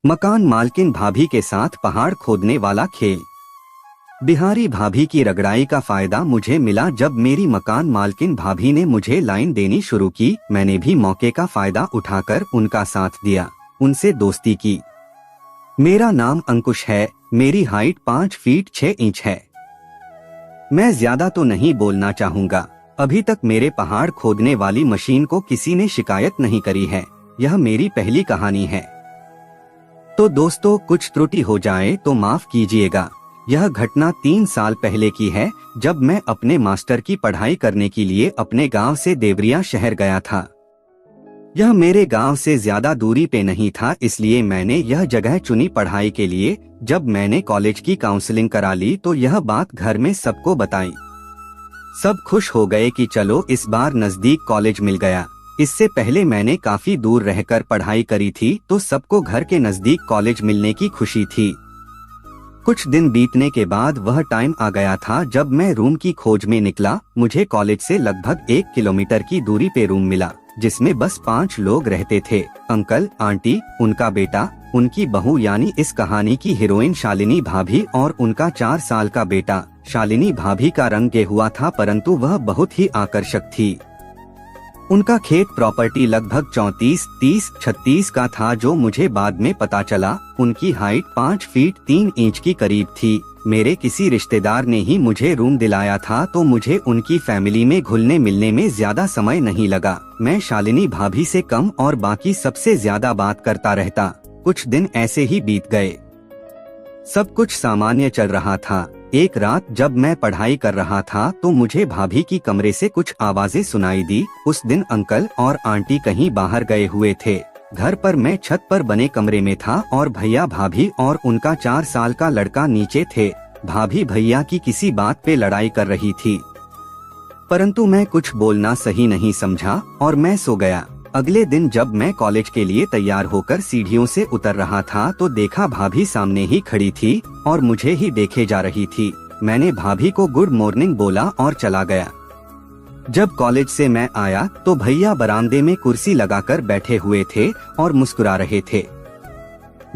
मकान मालकिन भाभी के साथ पहाड़ खोदने वाला खेल। बिहारी भाभी की रगड़ाई का फायदा मुझे मिला जब मेरी मकान मालकिन भाभी ने मुझे लाइन देनी शुरू की। मैंने भी मौके का फायदा उठाकर उनका साथ दिया, उनसे दोस्ती की। मेरा नाम अंकुश है, मेरी हाइट 5 फीट 6 इंच है। मैं ज्यादा तो नहीं बोलना चाहूँगा। अभी तक मेरे पहाड़ खोदने वाली मशीन को किसी ने शिकायत नहीं करी है। यह मेरी पहली कहानी है। तो दोस्तों, कुछ त्रुटि हो जाए तो माफ कीजिएगा। यह घटना 3 साल पहले की है, जब मैं अपने मास्टर की पढ़ाई करने के लिए अपने गांव से देवरिया शहर गया था। यह मेरे गांव से ज्यादा दूरी पे नहीं था, इसलिए मैंने यह जगह चुनी पढ़ाई के लिए। जब मैंने कॉलेज की काउंसलिंग करा ली तो यह बात घर में सबको बताई। सब खुश हो गए कि चलो इस बार नजदीक कॉलेज मिल गया। इससे पहले मैंने काफी दूर रहकर पढ़ाई करी थी, तो सबको घर के नजदीक कॉलेज मिलने की खुशी थी। कुछ दिन बीतने के बाद वह टाइम आ गया था जब मैं रूम की खोज में निकला। मुझे कॉलेज से लगभग 1 किलोमीटर की दूरी पे रूम मिला, जिसमें बस 5 लोग रहते थे। अंकल, आंटी, उनका बेटा, उनकी बहू यानी इस कहानी की हीरोइन शालिनी भाभी और उनका 4 साल का बेटा। शालिनी भाभी का रंग गेहुआ था, परंतु वह बहुत ही आकर्षक थी। उनका खेत प्रॉपर्टी लगभग 34, 30, 36 का था, जो मुझे बाद में पता चला। उनकी हाइट 5 फीट 3 इंच की करीब थी। मेरे किसी रिश्तेदार ने ही मुझे रूम दिलाया था, तो मुझे उनकी फैमिली में घुलने मिलने में ज्यादा समय नहीं लगा। मैं शालिनी भाभी से कम और बाकी सबसे ज्यादा बात करता रहता। कुछ दिन ऐसे ही बीत गए। सब कुछ सामान्य चल रहा था। एक रात जब मैं पढ़ाई कर रहा था तो मुझे भाभी की कमरे से कुछ आवाजें सुनाई दी। उस दिन अंकल और आंटी कहीं बाहर गए हुए थे। घर पर मैं छत पर बने कमरे में था और भैया भाभी और उनका 4 साल का लड़का नीचे थे। भाभी भैया की किसी बात पे लड़ाई कर रही थी, परंतु मैं कुछ बोलना सही नहीं समझा और मैं सो गया। अगले दिन जब मैं कॉलेज के लिए तैयार होकर सीढ़ियों से उतर रहा था तो देखा भाभी सामने ही खड़ी थी और मुझे ही देखे जा रही थी। मैंने भाभी को गुड मॉर्निंग बोला और चला गया। जब कॉलेज से मैं आया तो भैया बरामदे में कुर्सी लगाकर बैठे हुए थे और मुस्कुरा रहे थे।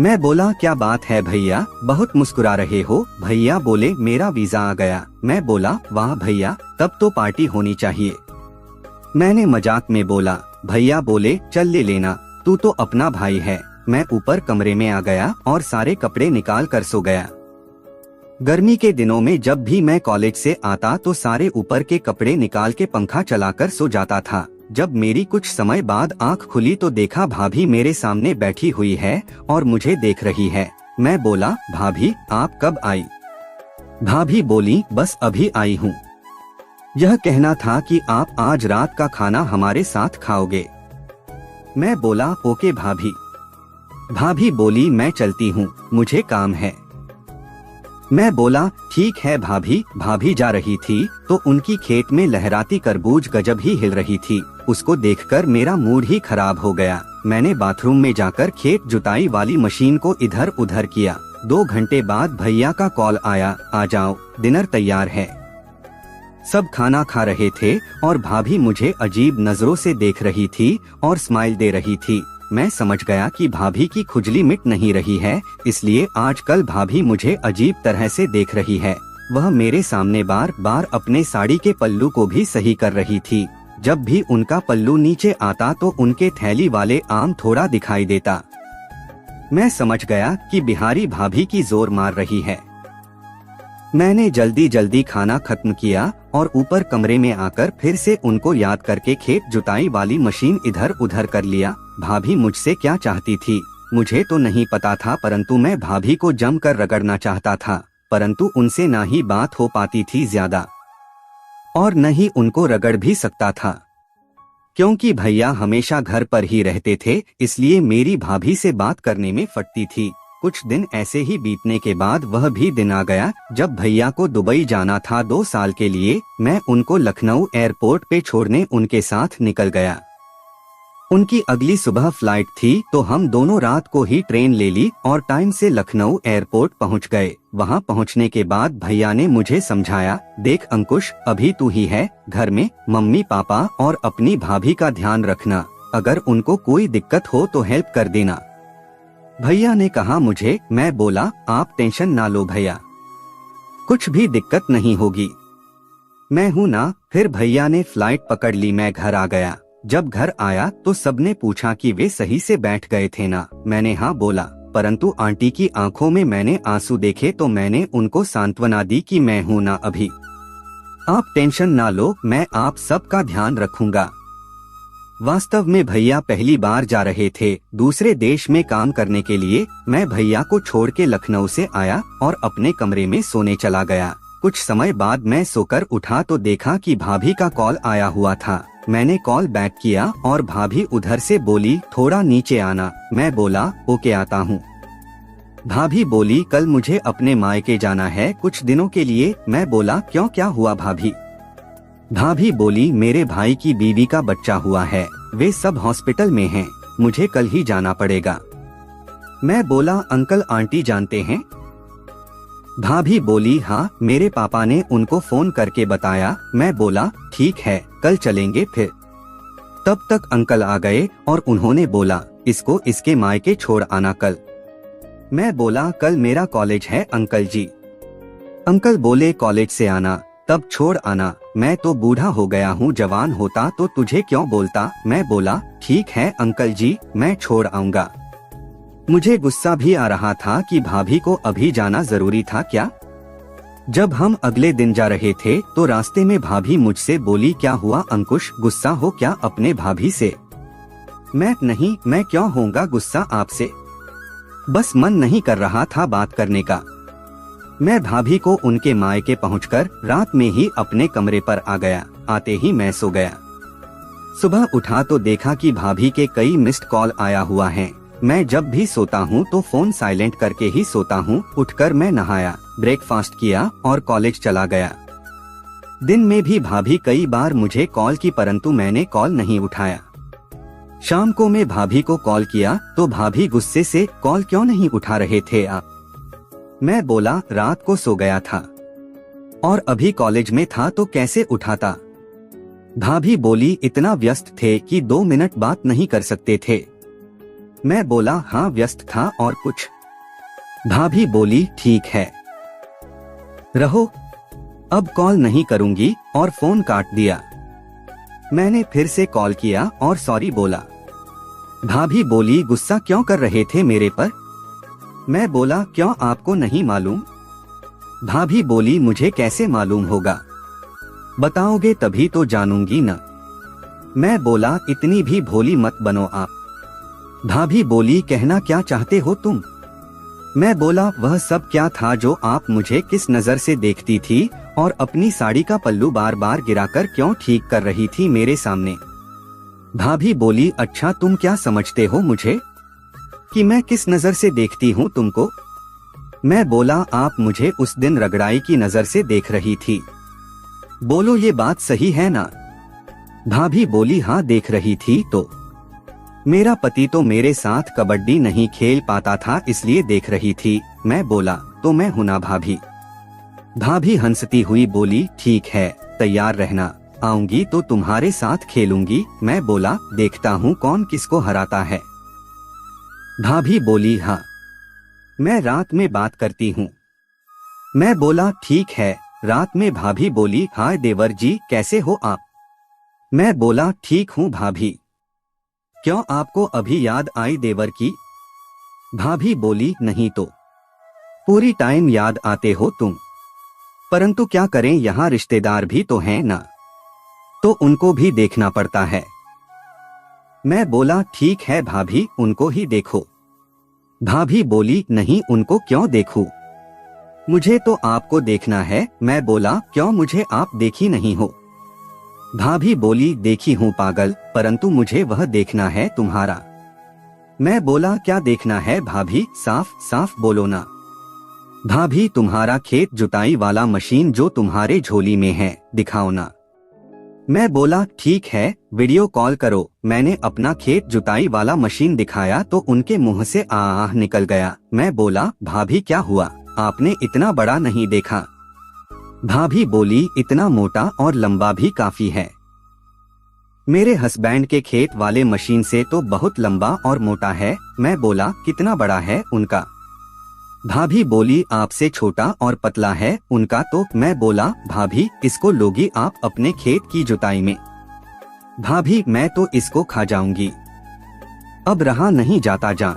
मैं बोला, क्या बात है भैया, बहुत मुस्कुरा रहे हो? भैया बोले, मेरा वीजा आ गया। मैं बोला, वाह भैया, तब तो पार्टी होनी चाहिए। मैंने मजाक में बोला। भैया बोले, चल ले लेना, तू तो अपना भाई है। मैं ऊपर कमरे में आ गया और सारे कपड़े निकाल कर सो गया। गर्मी के दिनों में जब भी मैं कॉलेज से आता तो सारे ऊपर के कपड़े निकाल के पंखा चलाकर सो जाता था। जब मेरी कुछ समय बाद आंख खुली तो देखा भाभी मेरे सामने बैठी हुई है और मुझे देख रही है। मैं बोला, भाभी आप कब आई? भाभी बोली, बस अभी आई हूँ। यह कहना था कि आप आज रात का खाना हमारे साथ खाओगे। मैं बोला, ओके भाभी। भाभी बोली, मैं चलती हूँ, मुझे काम है। मैं बोला, ठीक है भाभी। भाभी जा रही थी तो उनकी खेत में लहराती तरबूज गजब ही हिल रही थी। उसको देखकर मेरा मूड ही खराब हो गया। मैंने बाथरूम में जाकर खेत जुताई वाली मशीन को इधर उधर किया। 2 घंटे बाद भैया का कॉल आया, आ जाओ, डिनर तैयार है। सब खाना खा रहे थे और भाभी मुझे अजीब नजरों से देख रही थी और स्माइल दे रही थी। मैं समझ गया कि भाभी की खुजली मिट नहीं रही है, इसलिए आजकल भाभी मुझे अजीब तरह से देख रही है। वह मेरे सामने बार बार अपने साड़ी के पल्लू को भी सही कर रही थी। जब भी उनका पल्लू नीचे आता तो उनके थैली वाले आम थोड़ा दिखाई देता। मैं समझ गया कि बिहारी भाभी की जोर मार रही है। मैंने जल्दी जल्दी खाना खत्म किया और ऊपर कमरे में आकर फिर से उनको याद करके खेत जुताई वाली मशीन इधर उधर कर लिया। भाभी मुझसे क्या चाहती थी मुझे तो नहीं पता था, परंतु मैं भाभी को जमकर रगड़ना चाहता था, परंतु उनसे ना ही बात हो पाती थी ज्यादा और न ही उनको रगड़ भी सकता था, क्योंकि भैया हमेशा घर पर ही रहते थे, इसलिए मेरी भाभी से बात करने में फटती थी। कुछ दिन ऐसे ही बीतने के बाद वह भी दिन आ गया जब भैया को दुबई जाना था 2 साल के लिए। मैं उनको लखनऊ एयरपोर्ट पे छोड़ने उनके साथ निकल गया। उनकी अगली सुबह फ्लाइट थी तो हम दोनों रात को ही ट्रेन ले ली और टाइम से लखनऊ एयरपोर्ट पहुंच गए। वहां पहुंचने के बाद भैया ने मुझे समझाया, देख अंकुश, अभी तू ही है घर में, मम्मी पापा और अपनी भाभी का ध्यान रखना। अगर उनको कोई दिक्कत हो तो हेल्प कर देना। भैया ने कहा मुझे। मैं बोला आप टेंशन ना लो भैया, कुछ भी दिक्कत नहीं होगी, मैं हूं ना। फिर भैया ने फ्लाइट पकड़ ली। मैं घर आ गया। जब घर आया तो सबने पूछा कि वे सही से बैठ गए थे ना। मैंने हाँ बोला, परंतु आंटी की आंखों में मैंने आंसू देखे तो मैंने उनको सांत्वना दी कि मैं हूं ना अभी, आप टेंशन ना लो, मैं आप सबका ध्यान रखूंगा। वास्तव में भैया पहली बार जा रहे थे दूसरे देश में काम करने के लिए। मैं भैया को छोड़ के लखनऊ से आया और अपने कमरे में सोने चला गया। कुछ समय बाद मैं सोकर उठा तो देखा कि भाभी का कॉल आया हुआ था। मैंने कॉल बैक किया और भाभी उधर से बोली थोड़ा नीचे आना। मैं बोला ओके आता हूँ। भाभी बोली कल मुझे अपने मायके जाना है कुछ दिनों के लिए। मैं बोला क्यों, क्या हुआ भाभी? भाभी बोली मेरे भाई की बीवी का बच्चा हुआ है, वे सब हॉस्पिटल में हैं, मुझे कल ही जाना पड़ेगा। मैं बोला अंकल आंटी जानते हैं? भाभी बोली हाँ, मेरे पापा ने उनको फोन करके बताया। मैं बोला ठीक है, कल चलेंगे फिर। तब तक अंकल आ गए और उन्होंने बोला इसको इसके मायके छोड़ आना कल। मैं बोला कल मेरा कॉलेज है अंकल जी। अंकल बोले कॉलेज से आना तब छोड़ आना। मैं तो बूढ़ा हो गया हूँ, जवान होता तो तुझे क्यों बोलता। मैं बोला ठीक है अंकल जी, मैं छोड़ आऊंगा। मुझे गुस्सा भी आ रहा था कि भाभी को अभी जाना जरूरी था क्या। जब हम अगले दिन जा रहे थे तो रास्ते में भाभी मुझसे बोली क्या हुआ अंकुश, गुस्सा हो क्या अपने भाभी से? मैं नहीं, मैं क्यों होऊंगा गुस्सा आपसे, बस मन नहीं कर रहा था बात करने का। मैं भाभी को उनके मायके पहुंचकर रात में ही अपने कमरे पर आ गया। आते ही मैं सो गया। सुबह उठा तो देखा कि भाभी के कई मिस्ड कॉल आया हुआ है। मैं जब भी सोता हूँ तो फोन साइलेंट करके ही सोता हूँ। उठकर मैं नहाया, ब्रेकफास्ट किया और कॉलेज चला गया। दिन में भी भाभी कई बार मुझे कॉल की परंतु मैंने कॉल नहीं उठाया। शाम को मैं भाभी को कॉल किया तो भाभी गुस्से से कॉल क्यों नहीं उठा रहे थे आप? मैं बोला रात को सो गया था और अभी कॉलेज में था तो कैसे उठाता। भाभी बोली इतना व्यस्त थे कि 2 मिनट बात नहीं कर सकते थे। मैं बोला हाँ व्यस्त था और कुछ? भाभी बोली ठीक है रहो, अब कॉल नहीं करूंगी और फोन काट दिया। मैंने फिर से कॉल किया और सॉरी बोला। भाभी बोली गुस्सा क्यों कर रहे थे मेरे पर? मैं बोला क्यों आपको नहीं मालूम? भाभी बोली मुझे कैसे मालूम होगा, बताओगे तभी तो जानूंगी ना। मैं बोला इतनी भी भोली मत बनो आप। भाभी बोली कहना क्या चाहते हो तुम? मैं बोला वह सब क्या था जो आप मुझे किस नजर से देखती थी और अपनी साड़ी का पल्लू बार बार गिराकर क्यों ठीक कर रही थी मेरे सामने। भाभी बोली अच्छा तुम क्या समझते हो मुझे कि मैं किस नजर से देखती हूँ तुमको? मैं बोला आप मुझे उस दिन रगड़ाई की नजर से देख रही थी, बोलो ये बात सही है ना? भाभी बोली हाँ देख रही थी तो। मेरा पति तो मेरे साथ कबड्डी नहीं खेल पाता था इसलिए देख रही थी। मैं बोला तो मैं हूं ना भाभी। भाभी हंसती हुई बोली ठीक है तैयार रहना, आऊंगी तो तुम्हारे साथ खेलूंगी। मैं बोला देखता हूँ कौन किसको हराता है। भाभी बोली हाँ मैं रात में बात करती हूँ। मैं बोला ठीक है। रात में भाभी बोली हाय देवर जी कैसे हो आप? मैं बोला ठीक हूँ भाभी। क्यों आपको अभी याद आई देवर की? भाभी बोली नहीं तो पूरी टाइम याद आते हो तुम, परंतु क्या करें यहाँ रिश्तेदार भी तो हैं ना, तो उनको भी देखना पड़ता है। मैं बोला ठीक है भाभी उनको ही देखो। भाभी बोली नहीं उनको क्यों देखूं, मुझे तो आपको देखना है। मैं बोला क्यों मुझे आप देखी नहीं हो? भाभी बोली देखी हूँ पागल, परंतु मुझे वह देखना है तुम्हारा। मैं बोला क्या देखना है भाभी, साफ साफ बोलो ना। भाभी तुम्हारा खेत जुताई वाला मशीन जो तुम्हारे झोली में है दिखाओ ना। मैं बोला ठीक है वीडियो कॉल करो। मैंने अपना खेत जुताई वाला मशीन दिखाया तो उनके मुंह से आह निकल गया। मैं बोला भाभी क्या हुआ, आपने इतना बड़ा नहीं देखा? भाभी बोली इतना मोटा और लंबा भी काफी है। मेरे हस्बैंड के खेत वाले मशीन से तो बहुत लंबा और मोटा है। मैं बोला, कितना बड़ा है उनका? भाभी बोली, आपसे छोटा और पतला है उनका तो। मैं बोला, भाभी इसको लोगी आप अपने खेत की जुताई में? भाभी, मैं तो इसको खा जाऊंगी, अब रहा नहीं जाता जान,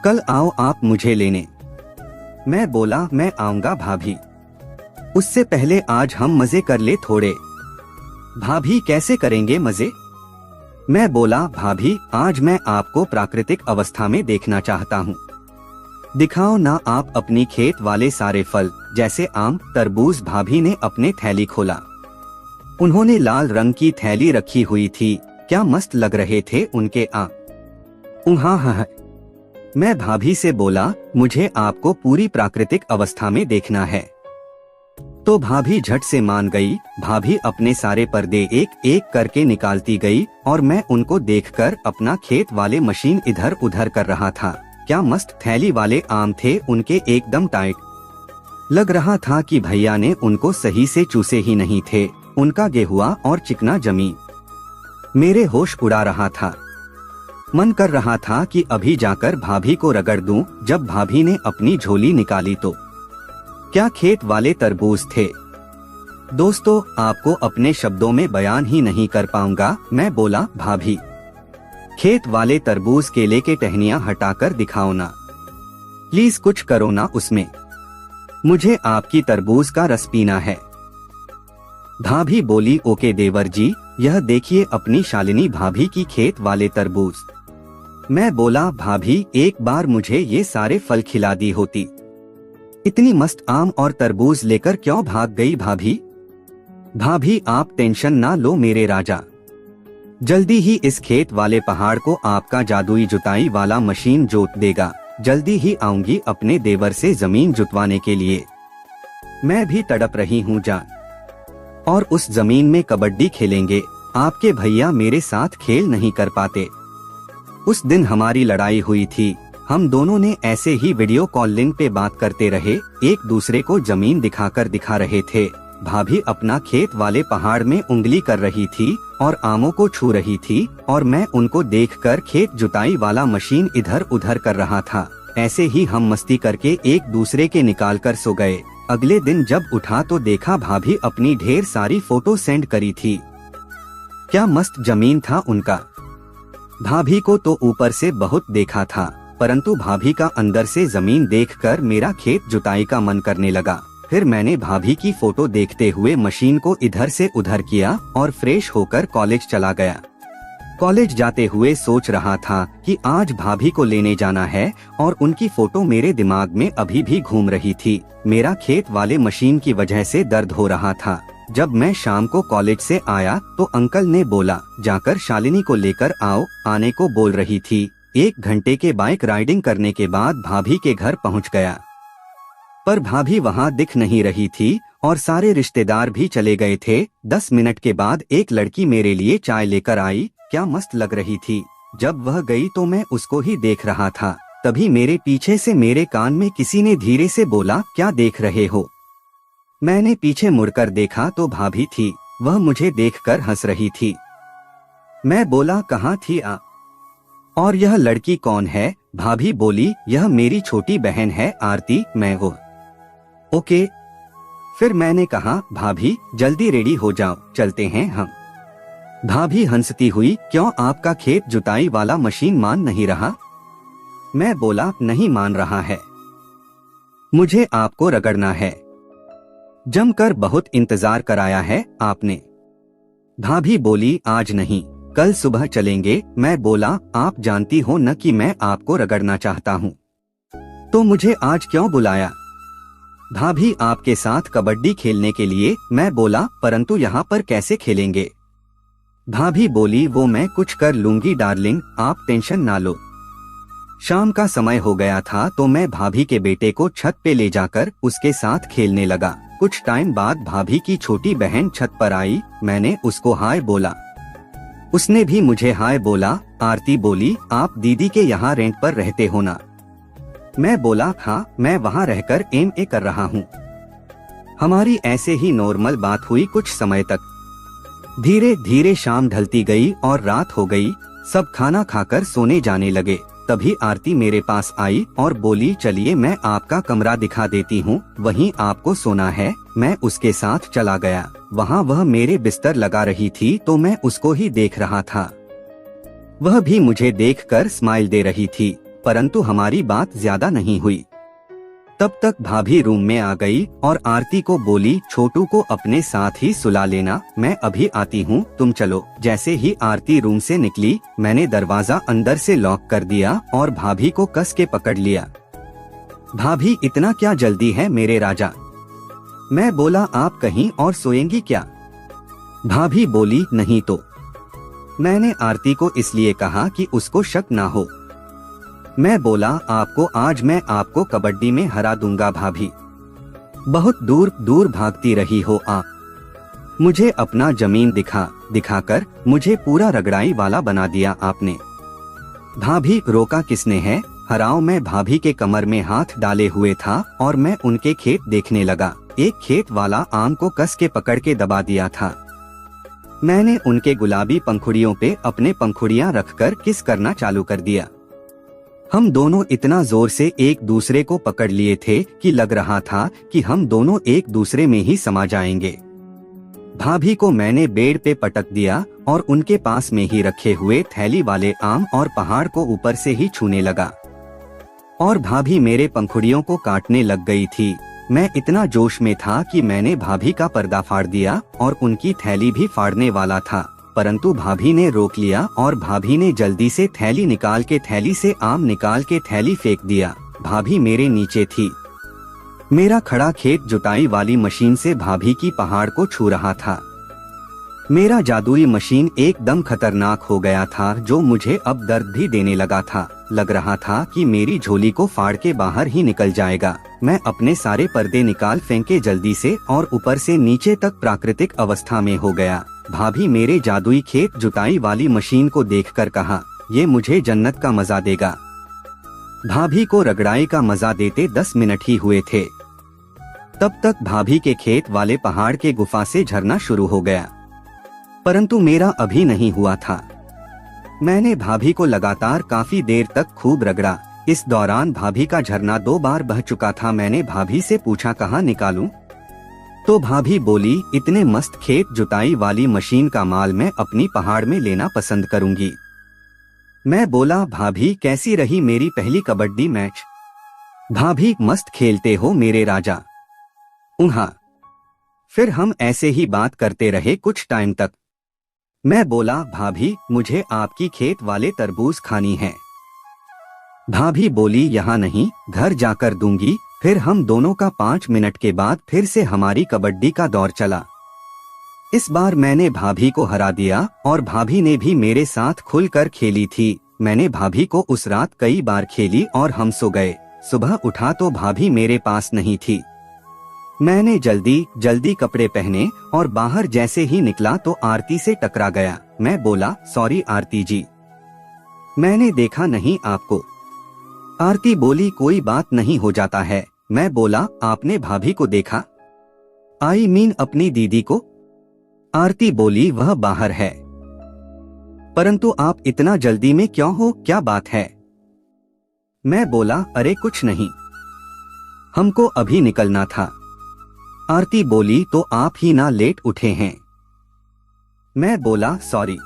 कल आओ आप मुझे लेने। मैं बोला, मैं आऊंगा भाभी, उससे पहले आज हम मजे कर ले थोड़े। भाभी, कैसे करेंगे मजे? मैं बोला, भाभी आज मैं आपको प्राकृतिक अवस्था में देखना चाहता हूँ, दिखाओ ना आप अपनी खेत वाले सारे फल, जैसे आम, तरबूज। भाभी ने अपने थैली खोला, उन्होंने लाल रंग की थैली रखी हुई थी। क्या मस्त लग रहे थे उनके आम। हाँ। मैं भाभी से बोला, मुझे आपको पूरी प्राकृतिक अवस्था में देखना है। तो भाभी झट से मान गई। भाभी अपने सारे पर्दे एक एक करके निकालती गई और मैं उनको देखकर अपना खेत वाले मशीन इधर उधर कर रहा था। क्या मस्त थैली वाले आम थे उनके, एकदम टाइट। लग रहा था कि भैया ने उनको सही से चूसे ही नहीं थे। उनका गेहुआ और चिकना जमीन मेरे होश उड़ा रहा था। मन कर रहा था कि अभी जाकर भाभी को रगड़ दूं। जब भाभी ने अपनी झोली निकाली तो क्या खेत वाले तरबूज थे। दोस्तों, आपको अपने शब्दों में बयान ही नहीं कर पाऊंगा। मैं बोला, भाभी खेत वाले तरबूज केले के टहनियां हटाकर दिखाओ ना, प्लीज कुछ करो ना उसमें, मुझे आपकी तरबूज का रस पीना है। भाभी बोली, ओके देवर जी, यह देखिए अपनी शालिनी भाभी की खेत वाले तरबूज। मैं बोला, भाभी एक बार मुझे ये सारे फल खिला दी होती। इतनी मस्त आम और तरबूज लेकर क्यों भाग गई भाभी? भाभी आप टेंशन ना लो मेरे राजा, जल्दी ही इस खेत वाले पहाड़ को आपका जादुई जुताई वाला मशीन जोत देगा। जल्दी ही आऊंगी अपने देवर से जमीन जुतवाने के लिए। मैं भी तड़प रही हूँ जान, और उस जमीन में कबड्डी खेलेंगे। आपके भैया मेरे साथ खेल नहीं कर पाते। उस दिन हमारी लड़ाई हुई थी। हम दोनों ने ऐसे ही वीडियो कॉलिंग पे बात करते रहे, एक दूसरे को जमीन दिखाकर दिखा रहे थे। भाभी अपना खेत वाले पहाड़ में उंगली कर रही थी और आमों को छू रही थी, और मैं उनको देखकर खेत जुताई वाला मशीन इधर उधर कर रहा था। ऐसे ही हम मस्ती करके एक दूसरे के निकाल कर सो गए। अगले दिन जब उठा तो देखा भाभी अपनी ढेर सारी फोटो सेंड करी थी। क्या मस्त जमीन था उनका। भाभी को तो ऊपर से बहुत देखा था, परंतु भाभी का अंदर से जमीन देखकर मेरा खेत जुताई का मन करने लगा। फिर मैंने भाभी की फोटो देखते हुए मशीन को इधर से उधर किया और फ्रेश होकर कॉलेज चला गया। कॉलेज जाते हुए सोच रहा था कि आज भाभी को लेने जाना है, और उनकी फोटो मेरे दिमाग में अभी भी घूम रही थी। मेरा खेत वाले मशीन की वजह से दर्द हो रहा था। जब मैं शाम को कॉलेज से आया तो अंकल ने बोला, जाकर शालिनी को लेकर आओ। आने को बोल रही थी। 1 घंटे के बाइक राइडिंग करने के बाद भाभी के घर पहुंच गया, पर भाभी वहां दिख नहीं रही थी और सारे रिश्तेदार भी चले गए थे। 10 मिनट के बाद एक लड़की मेरे लिए चाय लेकर आई। क्या मस्त लग रही थी। जब वह गई तो मैं उसको ही देख रहा था। तभी मेरे पीछे से मेरे कान में किसी ने धीरे से बोला, क्या देख रहे हो? मैंने पीछे मुड़कर देखा तो भाभी थी। वह मुझे देखकर हंस रही थी। मैं बोला, कहाँ थी आप? और यह लड़की कौन है? भाभी बोली, यह मेरी छोटी बहन है आरती। मैं वो। ओके। फिर मैंने कहा, भाभी जल्दी रेडी हो जाओ, चलते हैं हम। भाभी हंसती हुई, क्यों आपका खेत जुताई वाला मशीन मान नहीं रहा? मैं बोला, नहीं मान रहा है, मुझे आपको रगड़ना है। जमकर बहुत इंतजार कराया है आपने। भाभी बोली, आज नहीं, कल सुबह चलेंगे। मैं बोला, आप जानती हो न कि मैं आपको रगड़ना चाहता हूँ, तो मुझे आज क्यों बुलाया? भाभी, आपके साथ कबड्डी खेलने के लिए। मैं बोला, परंतु यहाँ पर कैसे खेलेंगे? भाभी बोली, वो मैं कुछ कर लूंगी डार्लिंग, आप टेंशन ना लो। शाम का समय हो गया था तो मैं भाभी के बेटे को छत पे ले जाकर उसके साथ खेलने लगा। कुछ टाइम बाद भाभी की छोटी बहन छत पर आई। मैंने उसको हाय बोला, उसने भी मुझे हाय बोला। आरती बोली, आप दीदी के यहाँ रेंट पर रहते हो ना? मैं बोला, हाँ, मैं वहाँ रहकर MA कर रहा हूँ। हमारी ऐसे ही नॉर्मल बात हुई कुछ समय तक। धीरे धीरे शाम ढलती गई और रात हो गई। सब खाना खाकर सोने जाने लगे। तभी आरती मेरे पास आई और बोली, चलिए मैं आपका कमरा दिखा देती हूँ, वहीं आपको सोना है। मैं उसके साथ चला गया। वहाँ वह मेरे बिस्तर लगा रही थी तो मैं उसको ही देख रहा था। वह भी मुझे देखकर स्माइल दे रही थी, परंतु हमारी बात ज्यादा नहीं हुई। तब तक भाभी रूम में आ गई और आरती को बोली, छोटू को अपने साथ ही सुला लेना, मैं अभी आती हूँ, तुम चलो। जैसे ही आरती रूम से निकली, मैंने दरवाजा अंदर से लॉक कर दिया और भाभी को कस के पकड़ लिया। भाभी, इतना क्या जल्दी है मेरे राजा? मैं बोला, आप कहीं और सोएंगी क्या? भाभी बोली, नहीं तो। मैंने आरती को इसलिए कहा कि उसको शक ना हो। मैं बोला, आज मैं आपको कबड्डी में हरा दूंगा भाभी। बहुत दूर दूर भागती रही हो आप। मुझे अपना जमीन दिखाकर मुझे पूरा रगड़ाई वाला बना दिया आपने। भाभी, रोका किसने है? हराओ। मैं भाभी के कमर में हाथ डाले हुए था और मैं उनके खेत देखने लगा। एक खेत वाला आम को कस के पकड़ के दबा दिया था। मैंने उनके गुलाबी पंखुड़ियों पे अपने पंखुड़ियां रखकर किस करना चालू कर दिया। हम दोनों इतना जोर से एक दूसरे को पकड़ लिए थे कि लग रहा था कि हम दोनों एक दूसरे में ही समा जाएंगे। भाभी को मैंने बेड पे पटक दिया और उनके पास में ही रखे हुए थैली वाले आम और पहाड़ को ऊपर से ही छूने लगा और भाभी मेरे पंखुड़ियों को काटने लग गई थी। मैं इतना जोश में था कि मैंने भाभी का पर्दा फाड़ दिया और उनकी थैली भी फाड़ने वाला था, परंतु भाभी ने रोक लिया और भाभी ने जल्दी से थैली निकाल के थैली से आम निकाल के थैली फेंक दिया। भाभी मेरे नीचे थी। मेरा खड़ा खेत जुताई वाली मशीन से भाभी की पहाड़ को छू रहा था। मेरा जादुई मशीन एकदम खतरनाक हो गया था, जो मुझे अब दर्द भी देने लगा था। लग रहा था कि मेरी झोली को फाड़ के बाहर ही निकल जाएगा। मैं अपने सारे पर्दे निकाल फेंके जल्दी से और ऊपर से नीचे तक प्राकृतिक अवस्था में हो गया। भाभी मेरे जादुई खेत जुताई वाली मशीन को देखकर कहा, ये मुझे जन्नत का मजा देगा। भाभी को रगड़ाई का मजा देते 10 मिनट ही हुए थे। तब तक भाभी के खेत वाले पहाड़ के गुफा से झरना शुरू हो गया, परंतु मेरा अभी नहीं हुआ था। मैंने भाभी को लगातार काफी देर तक खूब रगड़ा। इस दौरान भाभी का झरना 2 बार बह चुका था। मैंने भाभी से पूछा, कहाँ निकालूं? तो भाभी बोली, इतने मस्त खेत जुताई वाली मशीन का माल मैं अपनी पहाड़ में लेना पसंद करूंगी। मैं बोला, भाभी कैसी रही मेरी पहली कबड्डी मैच? भाभी, मस्त खेलते हो मेरे राजा। उहाँ। फिर हम ऐसे ही बात करते रहे कुछ टाइम तक। मैं बोला, भाभी मुझे आपकी खेत वाले तरबूज खानी है। भाभी बोली, यहाँ नहीं, घर जाकर दूंगी। फिर हम दोनों का 5 मिनट के बाद फिर से हमारी कबड्डी का दौर चला। इस बार मैंने भाभी को हरा दिया और भाभी ने भी मेरे साथ खुलकर खेली थी। मैंने भाभी को उस रात कई बार खेली और हम सो गए। सुबह उठा तो भाभी मेरे पास नहीं थी। मैंने जल्दी जल्दी कपड़े पहने और बाहर जैसे ही निकला तो आरती से टकरा गया। मैं बोला, सॉरी आरती जी, मैंने देखा नहीं आपको। आरती बोली, कोई बात नहीं, हो जाता है। मैं बोला, आपने भाभी को देखा? आई मीन अपनी दीदी को? आरती बोली, वह बाहर है। परंतु आप इतना जल्दी में क्यों हो, क्या बात है? मैं बोला, अरे कुछ नहीं, हमको अभी निकलना था। आरती बोली, तो आप ही ना लेट उठे हैं? मैं बोला, सॉरी,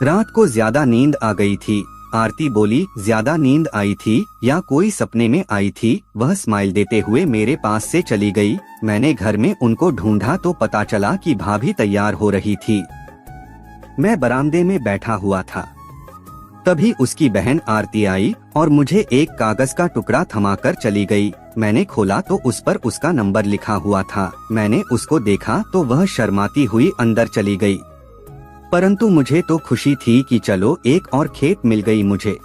रात को ज्यादा नींद आ गई थी। आरती बोली, ज्यादा नींद आई थी या कोई सपने में आई थी? वह स्माइल देते हुए मेरे पास से चली गई। मैंने घर में उनको ढूंढा तो पता चला कि भाभी तैयार हो रही थी। मैं बरामदे में बैठा हुआ था। तभी उसकी बहन आरती आई और मुझे एक कागज का टुकड़ा थमाकर चली गई। मैंने खोला तो उस पर उसका नंबर लिखा हुआ था। मैंने उसको देखा तो वह शर्माती हुई अंदर चली गई, परंतु मुझे तो खुशी थी कि चलो एक और खेत मिल गई मुझे।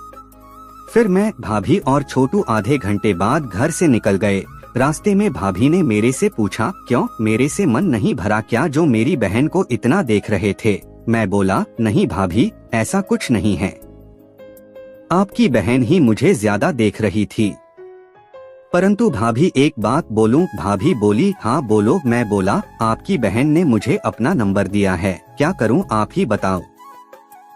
फिर मैं, भाभी और छोटू आधे घंटे बाद घर से निकल गए। रास्ते में भाभी ने मेरे से पूछा, क्यों, मेरे से मन नहीं भरा क्या जो मेरी बहन को इतना देख रहे थे? मैं बोला, नहीं भाभी, ऐसा कुछ नहीं है, आपकी बहन ही मुझे ज्यादा देख रही थी। परंतु भाभी एक बात बोलूं? भाभी बोली हाँ बोलो। मैं बोला आपकी बहन ने मुझे अपना नंबर दिया है, क्या करूं आप ही बताओ।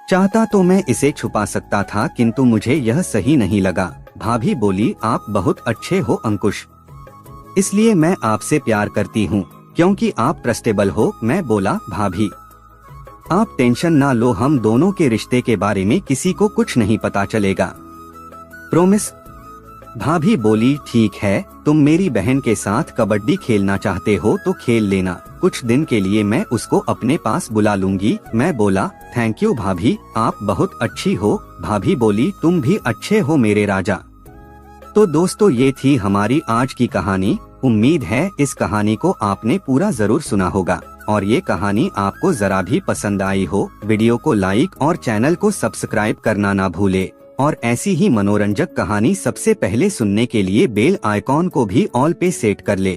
चाहता तो मैं इसे छुपा सकता था किंतु मुझे यह सही नहीं लगा। भाभी बोली आप बहुत अच्छे हो अंकुश, इसलिए मैं आपसे प्यार करती हूँ क्योंकि आप ट्रस्टेबल हो। मैं बोला भाभी आप टेंशन ना लो, हम दोनों के रिश्ते के बारे में किसी को कुछ नहीं पता चलेगा, प्रॉमिस। भाभी बोली ठीक है, तुम मेरी बहन के साथ कबड्डी खेलना चाहते हो तो खेल लेना, कुछ दिन के लिए मैं उसको अपने पास बुला लूंगी। मैं बोला थैंक यू भाभी, आप बहुत अच्छी हो। भाभी बोली तुम भी अच्छे हो मेरे राजा। तो दोस्तों ये थी हमारी आज की कहानी। उम्मीद है इस कहानी को आपने पूरा जरूर सुना होगा और ये कहानी आपको जरा भी पसंद आई हो। वीडियो को लाइक और चैनल को सब्सक्राइब करना ना भूले और ऐसी ही मनोरंजक कहानी सबसे पहले सुनने के लिए बेल आइकॉन को भी ऑल पे सेट कर ले।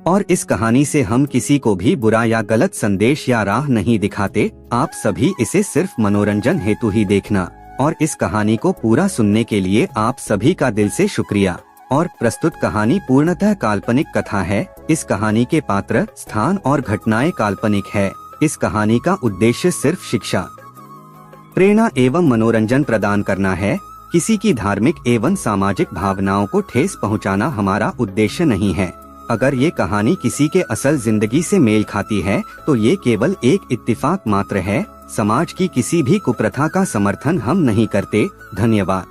और इस कहानी से हम किसी को भी बुरा या गलत संदेश या राह नहीं दिखाते, आप सभी इसे सिर्फ मनोरंजन हेतु ही देखना। और इस कहानी को पूरा सुनने के लिए आप सभी का दिल से शुक्रिया। और प्रस्तुत कहानी पूर्णतः काल्पनिक कथा है। इस कहानी के पात्र, स्थान और घटनाएं काल्पनिक है। इस कहानी का उद्देश्य सिर्फ शिक्षा, प्रेरणा एवं मनोरंजन प्रदान करना है। किसी की धार्मिक एवं सामाजिक भावनाओं को ठेस पहुंचाना हमारा उद्देश्य नहीं है। अगर ये कहानी किसी के असल जिंदगी से मेल खाती है तो ये केवल एक इत्तेफाक मात्र है। समाज की किसी भी कुप्रथा का समर्थन हम नहीं करते। धन्यवाद।